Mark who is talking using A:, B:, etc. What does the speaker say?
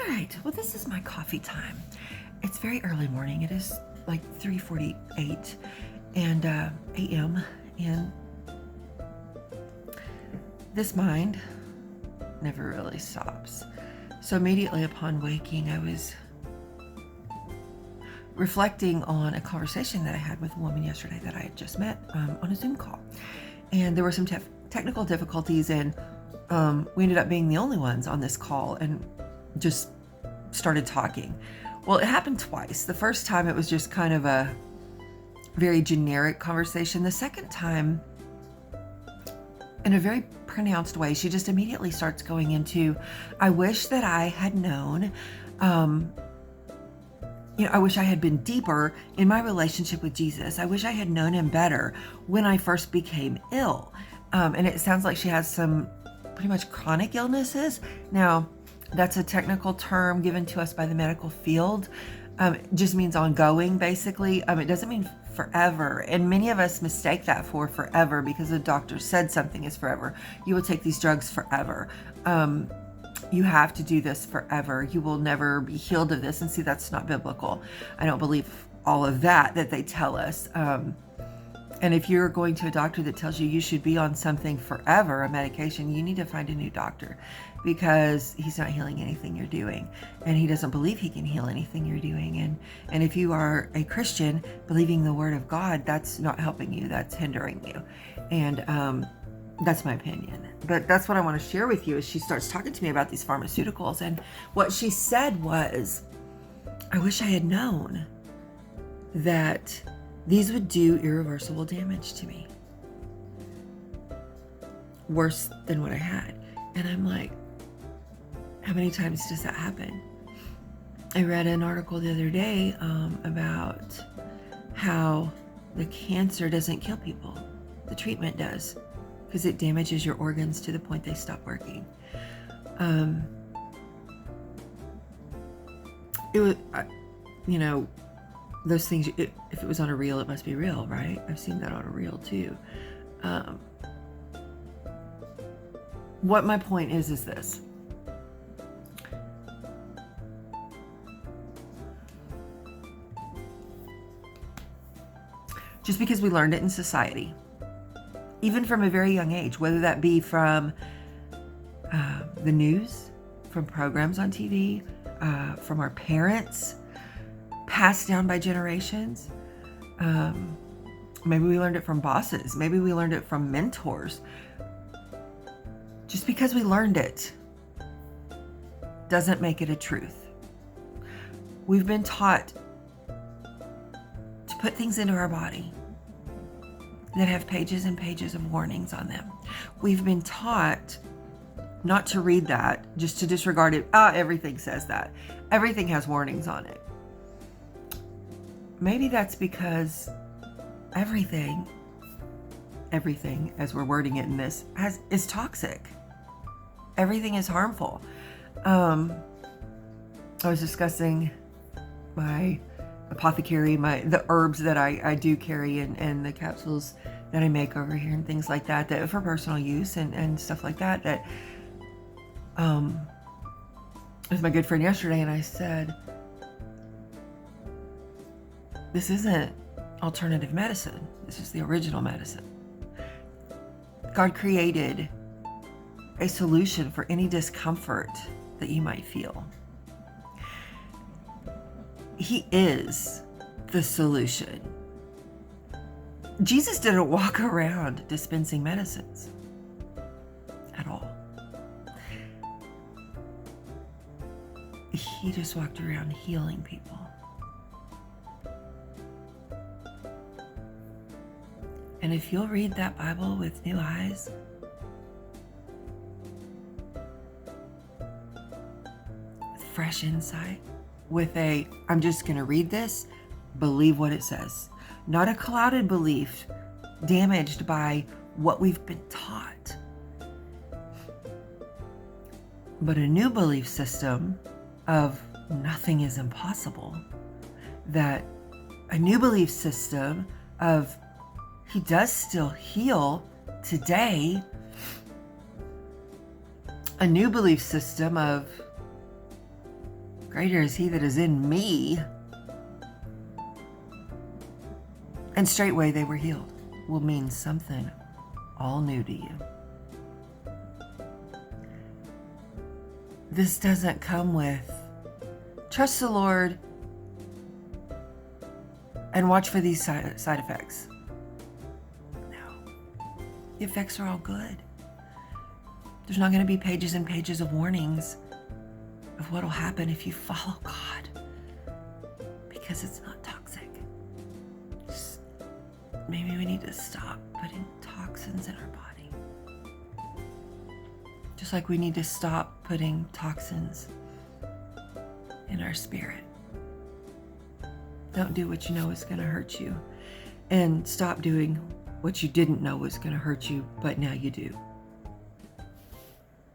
A: All right, well, this is my coffee time. It's very early morning. It is like 3:48 and a.m. and this mind never really stops. So immediately upon waking, I was reflecting on a conversation that I had with a woman yesterday that I had just met on a Zoom call. And there were some technical difficulties, and we ended up being the only ones on this call and just started talking. Well, it happened twice. The first time it was just kind of a very generic conversation. The second time, in a very pronounced way, she just immediately starts going into, I wish that I had known, I wish I had been deeper in my relationship with Jesus. I wish I had known him better when I first became ill. And it sounds like she has some pretty much chronic illnesses. Now, that's a technical term given to us by the medical field. It just means ongoing, basically. It doesn't mean forever. And many of us mistake that for forever because the doctor said something is forever. You will take these drugs forever. You have to do this forever. You will never be healed of this. And see, that's not biblical. I don't believe all of that they tell us. And if you're going to a doctor that tells you you should be on something forever, a medication, you need to find a new doctor, because he's not healing anything you're doing, and he doesn't believe he can heal anything you're doing. And if you are a Christian believing the word of God, that's not helping you, that's hindering you. And that's my opinion. But that's what I want to share with you. As she starts talking to me about these pharmaceuticals, and what she said was, I wish I had known that these would do irreversible damage to me, worse than what I had. And I'm like, how many times does that happen? I read an article the other day about how the cancer doesn't kill people. The treatment does, because it damages your organs to the point they stop working. It was, those things, if it was on a reel, it must be real, right? I've seen that on a reel too. What my point is this. Just because we learned it in society, even from a very young age, whether that be from the news, from programs on TV, from our parents, passed down by generations. Maybe we learned it from bosses. Maybe we learned it from mentors. Just because we learned it doesn't make it a truth. We've been taught to put things into our body that have pages and pages of warnings on them. We've been taught not to read that, just to disregard it. Everything says that. Everything has warnings on it. Maybe that's because everything, as we're wording it in this, is toxic. Everything is harmful. I was discussing my apothecary, the herbs that I do carry, and the capsules that I make over here and things like that for personal use and stuff like that. With my good friend yesterday, and I said, this isn't alternative medicine. This is the original medicine. God created a solution for any discomfort that you might feel. He is the solution. Jesus didn't walk around dispensing medicines at all. He just walked around healing people. And if you'll read that Bible with new eyes, with fresh insight, with I'm just going to read this, believe what it says. Not a clouded belief damaged by what we've been taught, but a new belief system of nothing is impossible. That a new belief system of he does still heal today. A new belief system of Greater is he that is in me. And straightway they were healed will mean something all new to you. This doesn't come with trust the Lord and watch for these side effects. No. The effects are all good. There's not going to be pages and pages of warnings of what will happen if you follow God, because it's not toxic. Just, maybe we need to stop putting toxins in our body. Just like we need to stop putting toxins in our spirit. Don't do what you know is going to hurt you, and stop doing what you didn't know was going to hurt you, but now you do.